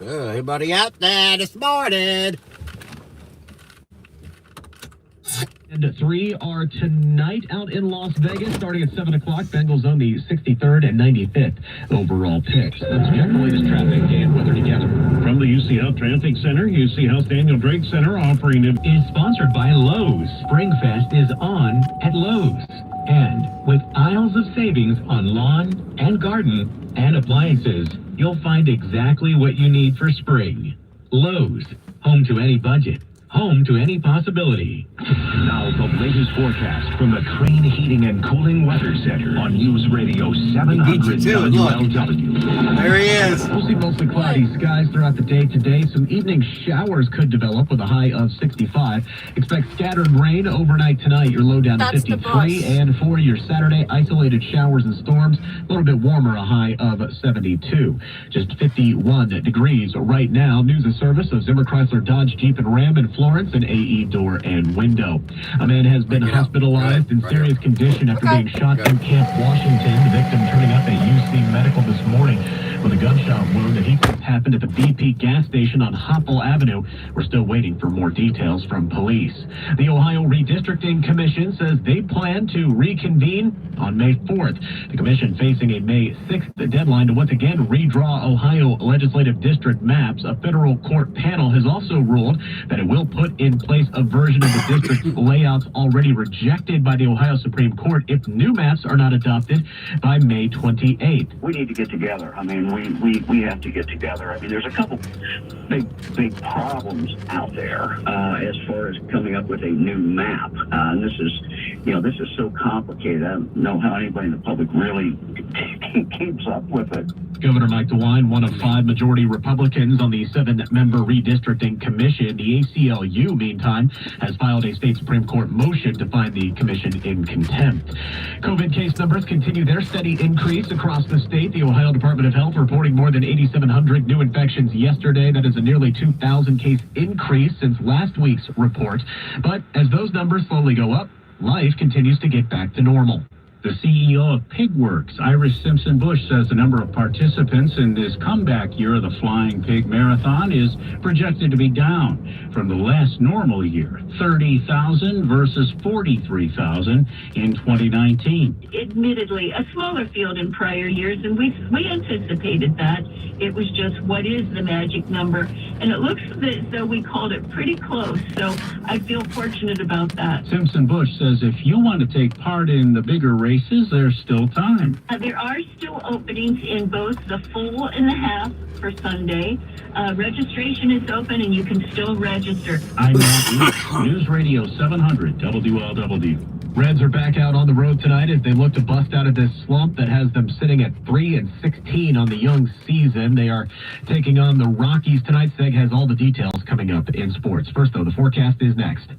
Anybody out there this morning? And 3 are tonight out in Las Vegas, starting at 7 o'clock. Bengals own the 63rd and 95th overall picks. Let's check the latest traffic and weather together. From the UC Health Traffic Center, UC Health Daniel Drake Center offering is sponsored by Lowe's. Springfest is on at Lowe's. And with aisles of savings on lawn and garden and appliances, you'll find exactly what you need for spring. Lowe's, home to any budget, home to any possibility. Now the latest forecast from the Crane Heating and Cooling Weather Center on News Radio 700 WLW. There he is. We'll see mostly cloudy skies throughout the day today. Some evening showers could develop with a high of 65. Expect scattered rain overnight tonight. Your low down to 53. And for your Saturday, isolated showers and storms. A little bit warmer, a high of 72. Just 51 degrees right now. News and service of Zimmer Chrysler Dodge Jeep and Ram in Florence and AE Door and Window. A man has been hospitalized in serious condition after being shot in Camp Washington. The victim turning up at UC Medical this morning with a gunshot wound that he thinks happened at the BP gas station on Hopple Avenue. We're still waiting for more details from police. The Ohio Redistricting Commission says they plan to reconvene on May 4th. The commission facing a May 6th deadline to once again redraw Ohio legislative district maps. A federal court panel has also ruled that it will put in place a version of the district layouts already rejected by the Ohio Supreme Court if new maps are not adopted by May 28th. We need to get together. I mean, we have to get together. I mean, there's a couple big problems out there as far as coming up with a new map. And this is so complicated. I don't know how anybody in the public really keeps up with it. Governor Mike DeWine, one of 5 majority Republicans on the 7-member redistricting commission. The ACLU, meantime, has filed a state Supreme Court motion to find the commission in contempt. COVID case numbers continue their steady increase across the state. The Ohio Department of Health reporting more than 8,700 new infections yesterday. That is a nearly 2,000 case increase since last week's report. But as those numbers slowly go up, life continues to get back to normal. The CEO of Pigworks, Iris Simpson Bush, says the number of participants in this comeback year of the Flying Pig Marathon is projected to be down from the last normal year, 30,000 versus 43,000 in 2019. Admittedly, a smaller field in prior years, and we anticipated that. It was just what is the magic number, and it looks as though we called it pretty close, so I feel fortunate about that. Simpson Bush says if you want to take part in the bigger races, there's still time. There are still openings in both the full and the half for Sunday. Registration is open, and you can still register. I'm Matt Weeks, News Radio 700 WLW. Reds are back out on the road tonight as they look to bust out of this slump that has them sitting at 3-16 on the young season. They are taking on the Rockies tonight. Seg has all the details coming up in sports. First, though, the forecast is next.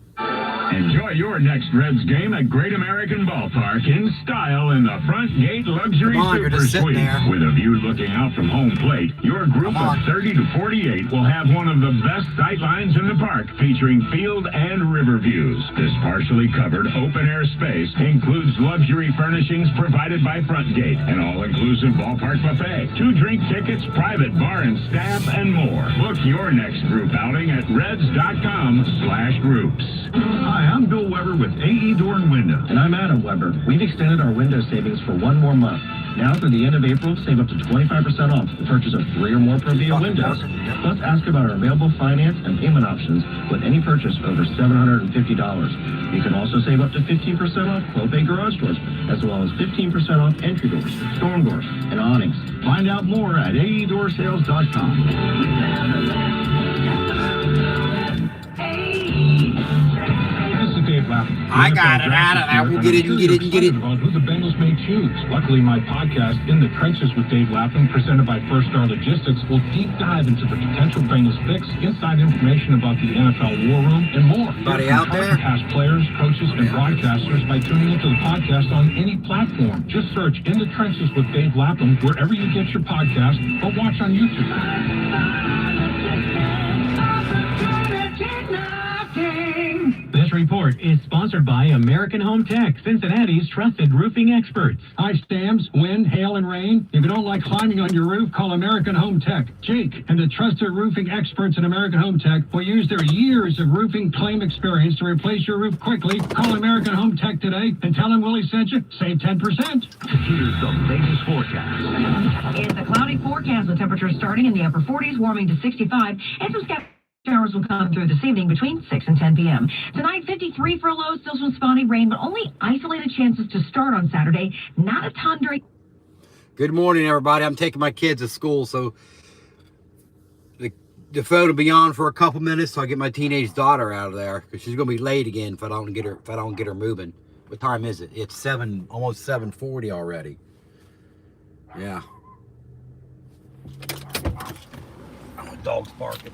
Enjoy your next Reds game at Great American Ballpark in style in the Front Gate Luxury Super Suite. With a view looking out from home plate, your group of 30 to 48 will have one of the best sight lines in the park, featuring field and river views. This partially covered open-air space includes luxury furnishings provided by Front Gate, an all-inclusive ballpark buffet, 2 drink tickets, private bar and staff, and more. Book your next group outing at reds.com/groups. Hi, I'm Bill Weber with AE Door and Window. And I'm Adam Weber. We've extended our window savings for 1 more month. Now through the end of April, save up to 25% off the purchase of 3 or more Provia windows. Plus, ask about our available finance and payment options with any purchase over $750. You can also save up to 15% off Clopay garage doors, as well as 15% off entry doors, storm doors, and awnings. Find out more at aeDoorSales.com. I got it. We'll get it. About who the Bengals may choose. Luckily, my podcast, In the Trenches with Dave Lapham, presented by First Star Logistics, will deep dive into the potential Bengals picks, inside information about the NFL War Room, and more. Buddy out there? Past players, coaches, and broadcasters by tuning into the podcast on any platform. Just search In the Trenches with Dave Lapham wherever you get your podcast, or watch on YouTube. This Report is sponsored by American Home Tech, Cincinnati's trusted roofing experts. High storms, wind, hail, and rain. If you don't like climbing on your roof, call American Home Tech. Jake and the trusted roofing experts at American Home Tech will use their years of roofing claim experience to replace your roof quickly. Call American Home Tech today and tell them Willie sent you. Save 10%. Here's the latest forecast. It's a cloudy forecast with temperatures starting in the upper 40s, warming to 65, and some showers will come through this evening between 6 and 10 p.m. Tonight, 53 for a low, still some spotty rain, but only isolated chances to start on Saturday. Not a ton during. Good morning, everybody. I'm taking my kids to school, so the phone will be on for a couple minutes, so I get my teenage daughter out of there because she's gonna be late again if I don't get her moving. What time is it? It's almost 7:40 already. Yeah. Oh, my dog's barking.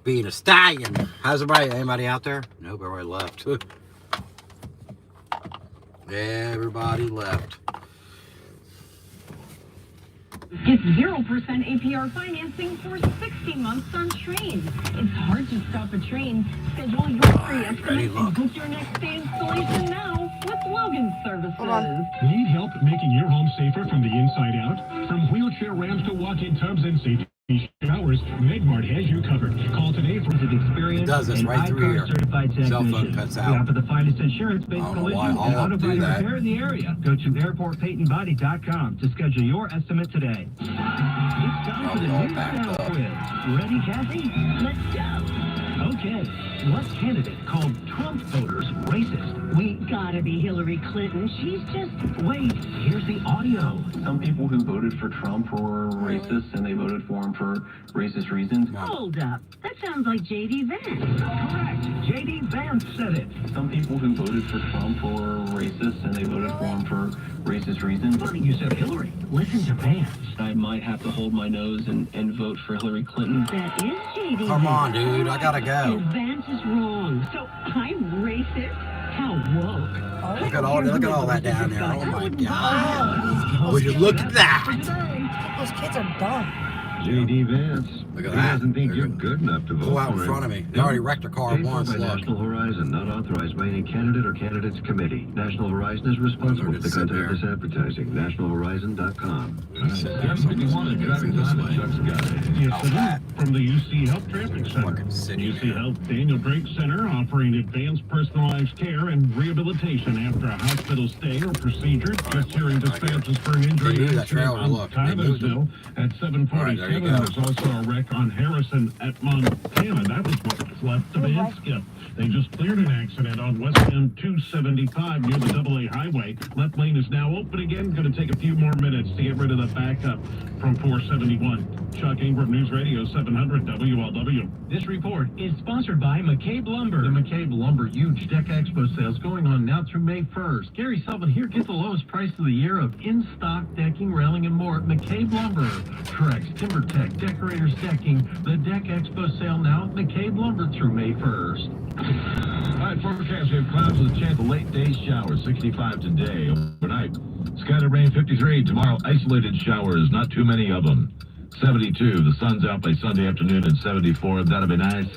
being a stallion. How's everybody? Anybody out there? Nope, everybody left. Everybody left. Get 0% APR financing for 60 months on trains. It's hard to stop a train. Schedule your free estimate and book your next day installation now with Logan Services. Need help making your home safer from the inside out? From wheelchair ramps to walk-in tubs and safety showers, Megmart has you covered. Call today for the experience. It does this right through here. Certified Cell phone technician. cuts We out. offer the finest insurance-based I don't know collision why and all auto do body that. repair in the area. Go to airportpaintandbody.com to schedule your estimate today. It's time for the all news backed now up. quiz. Ready, Kathy? Let's go. Okay. What candidate called Trump voters racist? We gotta be Hillary Clinton. She's just... Wait, here's the audio. Some people who voted for Trump were racist and they voted for him for racist reasons. Hold up. That sounds like J.D. Vance. Correct. J.D. Vance said it. Some people who voted for Trump were racist and they voted for him for racist reasons. Funny you said Hillary. Listen to Vance. I might have to hold my nose and vote for Hillary Clinton. That is J.D. Come on, Vance. dude. I gotta go. And Vance is wrong. So I'm racist? How woke. Look at all that down there. Oh my God. Would you look at that? Those kids are dumb. J.D. Vance. Look at He that. doesn't think They're you're gonna good enough to vote Pull out in for front him. of me. They already wrecked their car Paid for once. by Look. National Horizon, not authorized by any candidate or candidates committee. National Horizon is responsible for the Sit content there. of this advertising. NationalHorizon.com. Sit there so I can see this way. Yes, that. from the UC Health Traffic Center. Fucking city UC man. Health Daniel Drake Center offering advanced personalized care and rehabilitation after a hospital stay or procedure. Just hearing dispatches for an injury They moved that incident trailer, on look. They moved it. Tylersville at 7:47. All right, there you go. There's also a wreck on Harrison at Montana. That was what's left of Right. Skip. They just cleared an accident on West M 275 near the AA highway. Left lane is now open again. Going to take a few more minutes to get rid of the backup from 471. Chuck Ingram, News Radio 700 WLW. This report is sponsored by McCabe Lumber. The McCabe Lumber Huge Deck Expo sales going on now through May 1st. Gary Sullivan here. Get the lowest price of the year of in-stock decking, railing, and more at McCabe Lumber. Trex, TimberTech, Decorators Decking. The Deck Expo sale now at McCabe Lumber through May 1st. All right, forecast, we have clouds with a chance of late day showers, 65 today. Overnight, scattered rain 53. Tomorrow, isolated showers, not too many of them. 72. The sun's out by Sunday afternoon at 74. That'll be nice.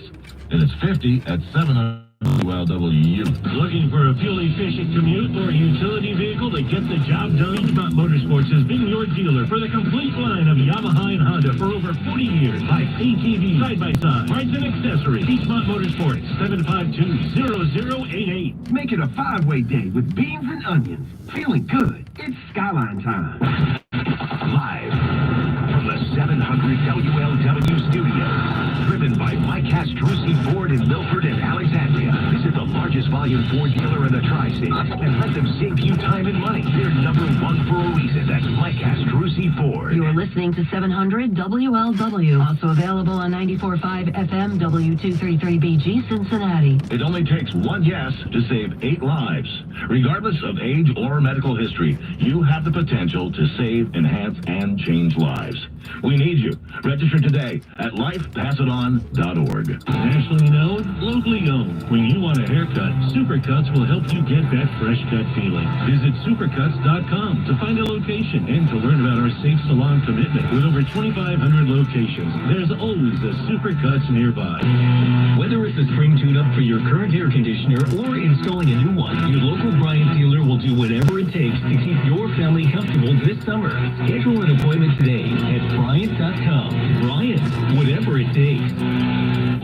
And it's 50 at 7 WLW. Looking for a fuel-efficient commute or utility vehicle to get the job done? Beachmont Motorsports has been your dealer for the complete line of Yamaha and Honda for over 40 years. Bikes, ATVs, side-by-side, parts and accessories. Beachmont Motorsports, 752-0088. Make it a 5-way day with beans and onions. Feeling good. It's Skyline time. Live from the 700 WLW studios. Driven by Mike Castrucci Ford in Milford and Alexandria. Visit the largest volume Ford dealer in the Tri-State and let them save you time and money. They're number one for a reason. That's Mike Castrucci Ford. You're listening to 700 WLW. Also available on 94.5 FM W233BG Cincinnati. It only takes one yes to save 8 lives. Regardless of age or medical history, you have the potential to save, enhance, and change lives. We need you. Register today at lifepassiton.org. Nationally known, locally owned. When you want a haircut, Supercuts will help you get that fresh cut feeling. Visit supercuts.com to find a location and to learn about our safe salon commitment. With over 2,500 locations, there's always a Supercuts nearby. Whether it's a spring tune-up for your current air conditioner or installing a new one, your local Bryant dealer will do whatever it takes to keep your family comfortable this summer. Schedule an appointment today at Bryant.com. Bryant, whatever it takes.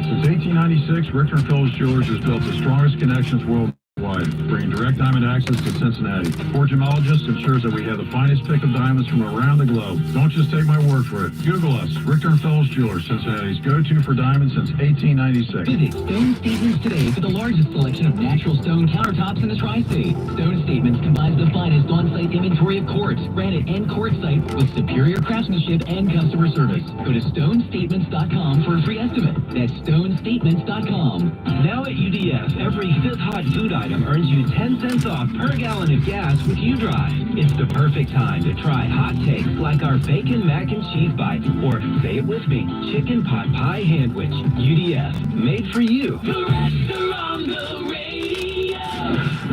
Since 1896, Richter & Phillips Jewelers has built the strongest connections worldwide, bringing direct diamond access to Cincinnati. Four gemologists ensures that we have the finest pick of diamonds from around the globe. Don't just take my word for it. Google us. Richter & Phillips Jewelers, Cincinnati's go-to for diamonds since 1896. Visit Stone Statements today for the largest selection of natural stone countertops in the Tri-State. Stone Statements combines the finest on-site inventory of quartz, granite, and quartzite with superior craftsmanship and customer service. Go to stonestatements.com for a free estimate. That's stonestatements.com. Now at UDF, every fifth hot food item program earns you 10 cents off per gallon of gas with UDrive. It's the perfect time to try hot takes like our bacon mac and cheese bite, or say it with me, chicken pot pie sandwich. UDF, made for you. The rest are on the radio.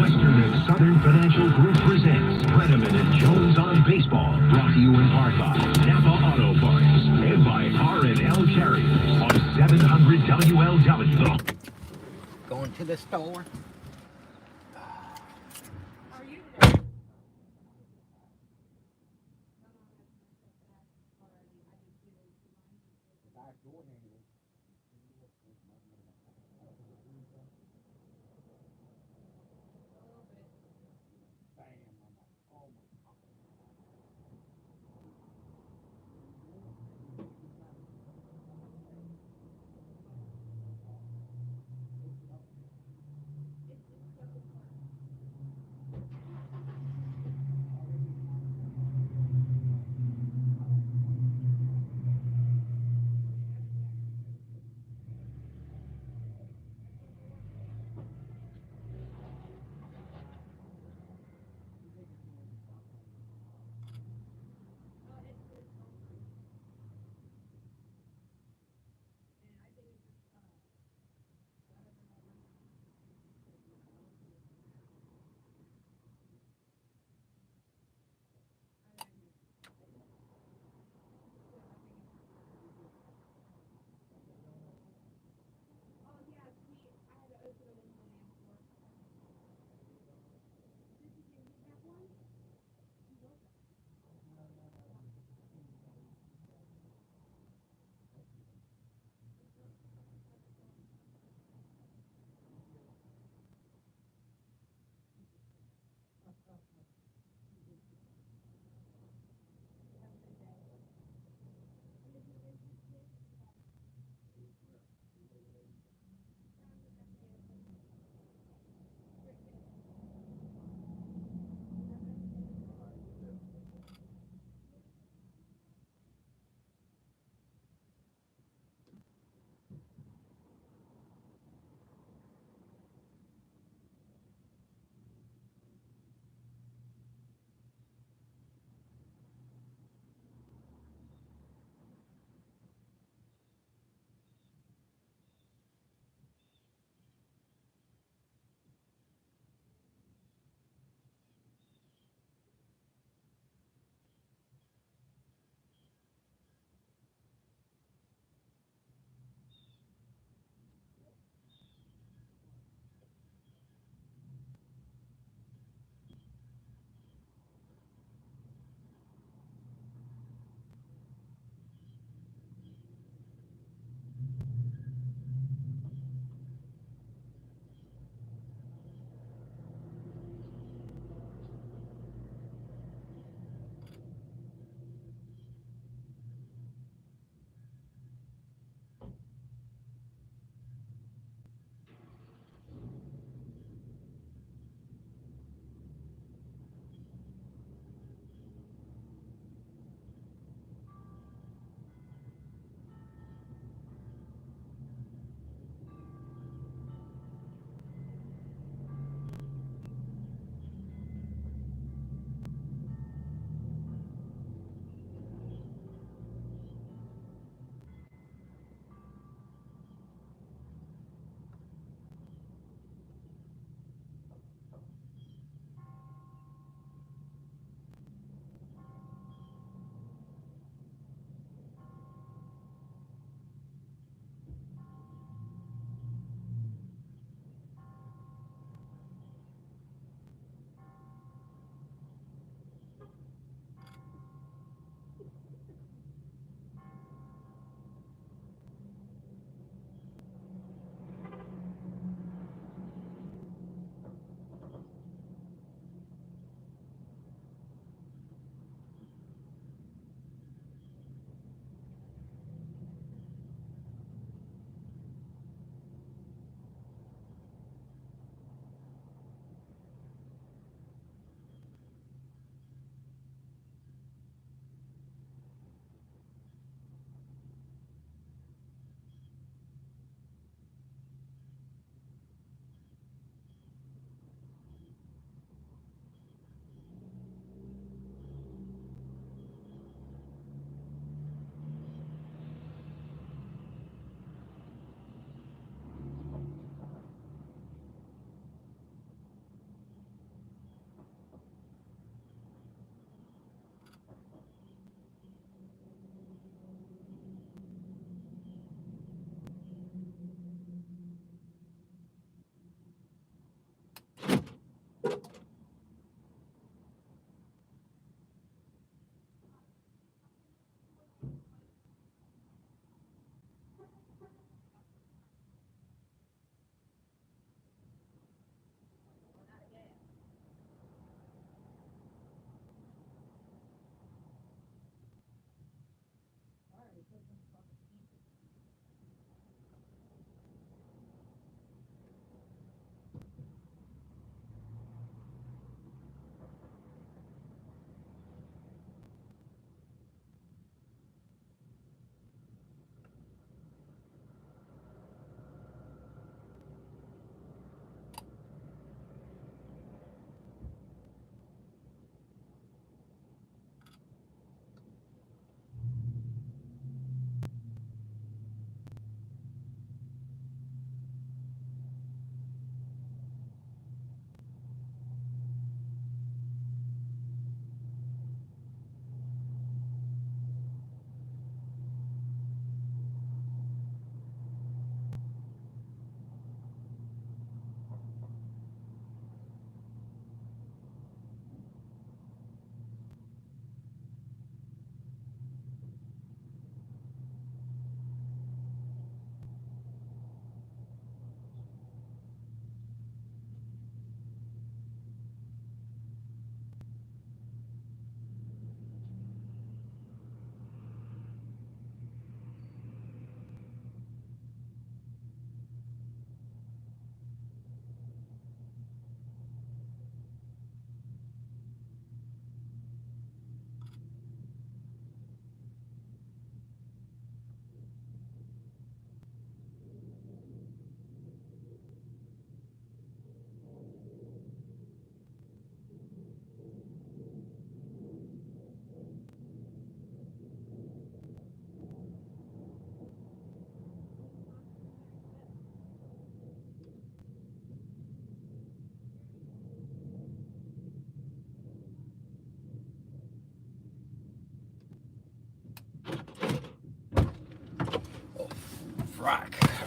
Western and Southern Financial Group presents Brenneman and Jones on Baseball. Brought to you in part by Napa Auto Parts and by R&L Carriers on 700 WLW. Going to the store.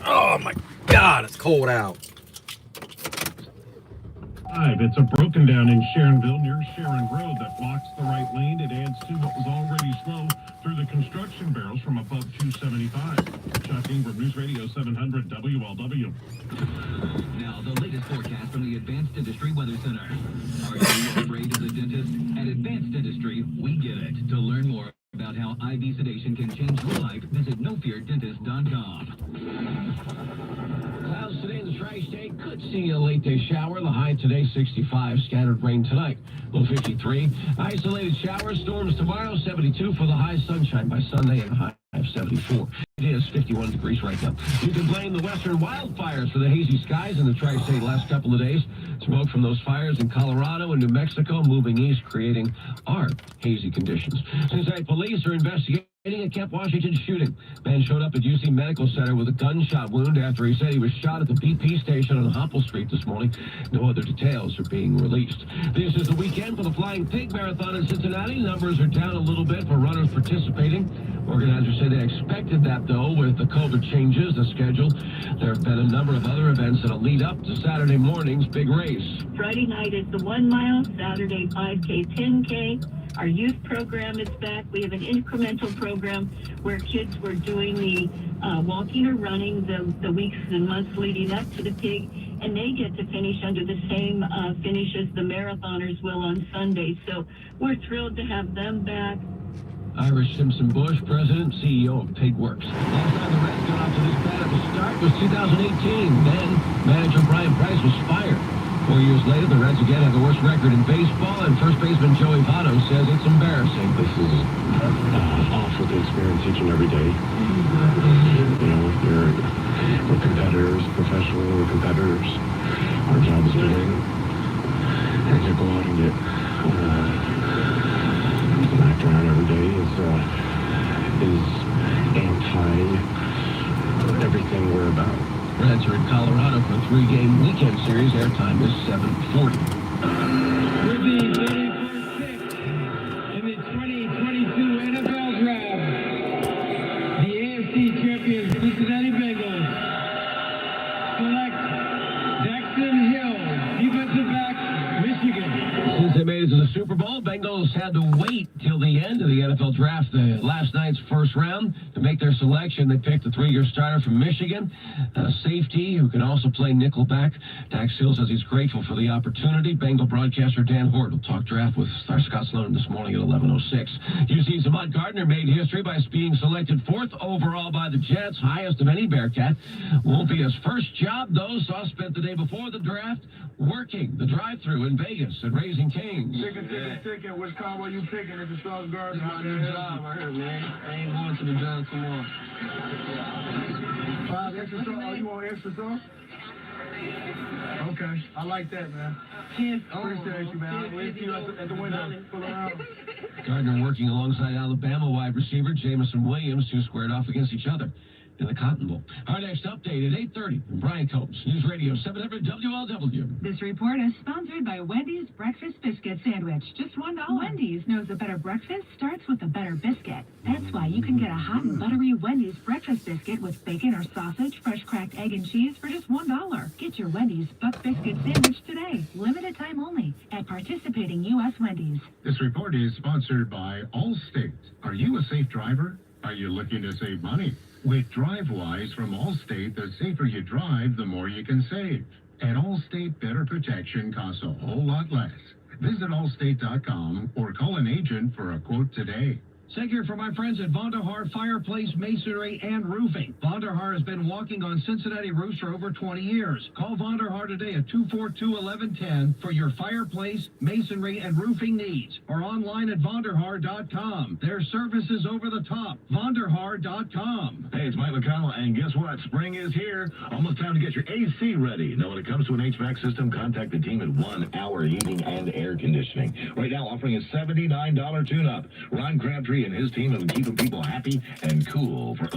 Oh my God, it's cold out. It's a broken down in Sharonville near Sharon Road that blocks the right lane. It adds to what was already slow through the construction barrels from above 275. Chuck Ingram, News Radio 700 WLW. Now, the latest forecast from the Advanced Dentistry Weather Center. Are you afraid of the dentist? At Advanced Dentistry, we get it. To learn more about how IV sedation can change your life, visit nofeardentist.com. Clouds today in the Tri-State. Could see a late day shower. The high today 65. Scattered rain tonight. Low 53. Isolated showers. Storms tomorrow. 72 for the high. Sunshine by Sunday and high of 74. It is 51 degrees right now. You can blame the western wildfires for the hazy skies in the Tri-State last couple of days. Smoke from those fires in Colorado and New Mexico moving east, creating our hazy conditions. Cincinnati police are investigating a Camp Washington shooting. Man showed up at UC Medical Center with a gunshot wound after he said he was shot at the BP station on Hopple Street this morning. No other details are being released. This is the weekend for the Flying Pig Marathon in Cincinnati. Numbers are down a little bit for runners participating. Organizers say they expected that, though, with the COVID changes, the schedule. There have been a number of other events that'll lead up to Saturday morning's big race. Friday night is the 1 mile, Saturday 5K, 10K. Our youth program is back. We have an incremental program where kids were doing the walking or running the weeks and months leading up to the pig, and they get to finish under the same finish as the marathoners will on Sunday. So we're thrilled to have them back. Irish Simpson Bush, President and CEO of PigWorks. Last time the Reds got off to this bad at the start was 2018. Then manager Brian Price was fired. 4 years later, the Reds again have the worst record in baseball, and first baseman Joey Votto says it's embarrassing. This is awful to experience each and every day. You know, we're competitors, professional competitors. Our job is winning. And to go out and get knocked around every day is anti everything we're about. Reds are in Colorado for a 3-game weekend series. Airtime is 7:40. With the 31st pick in the 2022 NFL Draft, the AFC champions Cincinnati Bengals select Daxton Hill, defensive back, Michigan. Since they made it to the Super Bowl, Bengals had to wait till the end. end of the NFL draft, last night's first round. To make their selection, they picked a 3-year starter from Michigan, a safety who can also play nickelback. Dax Hill says he's grateful for the opportunity. Bengal broadcaster Dan Hort will talk draft with Star Scott Sloan this morning at 11:06. UC's Ahmad Gardner made history by being selected 4th overall by the Jets, highest of any Bearcat. Won't be his first job, though. Saw spent the day before the draft working the drive-thru in Vegas at Raising Cane's. Ticket. Which combo you picking at the Sauce Gardner? My new job, I heard, man. I ain't going to the John tomorrow. 5 extra sauce? Oh, you want extra sauce? Okay, I like that, man. Appreciate you, man. I'll wait for you at the window. Pull around. Gardner working alongside Alabama wide receiver Jamison Williams, who squared off against each other in the Cotton Bowl. Our next update at 8:30. Brian Combs, News Radio 700 WLW. This report is sponsored by Wendy's Breakfast Biscuit Sandwich. Just $1. Wendy's knows a better breakfast starts with a better biscuit. That's why you can get a hot and buttery Wendy's breakfast biscuit with bacon or sausage, fresh cracked egg and cheese for just $1. Get your Wendy's Buck Biscuit Sandwich today. Limited time only at participating U.S. Wendy's. This report is sponsored by Allstate. Are you a safe driver? Are you looking to save money? With DriveWise from Allstate, the safer you drive, the more you can save. At Allstate, better protection costs a whole lot less. Visit allstate.com or call an agent for a quote today. Seg here for my friends at Vonderhaar Fireplace Masonry and Roofing. Vonderhaar has been walking on Cincinnati roofs for over 20 years. Call Vonderhaar today at 242-1110 for your fireplace, masonry, and roofing needs, or online at Vonderhaar.com. Their service is over the top. Vonderhaar.com. Hey, it's Mike McConnell, and guess what? Spring is here. Almost time to get your AC ready. Now, when it comes to an HVAC system, contact the team at 1 Hour Heating and Air Conditioning. Right now, offering a $79 tune-up. Ron Crabtree and his team have been keeping people happy and cool for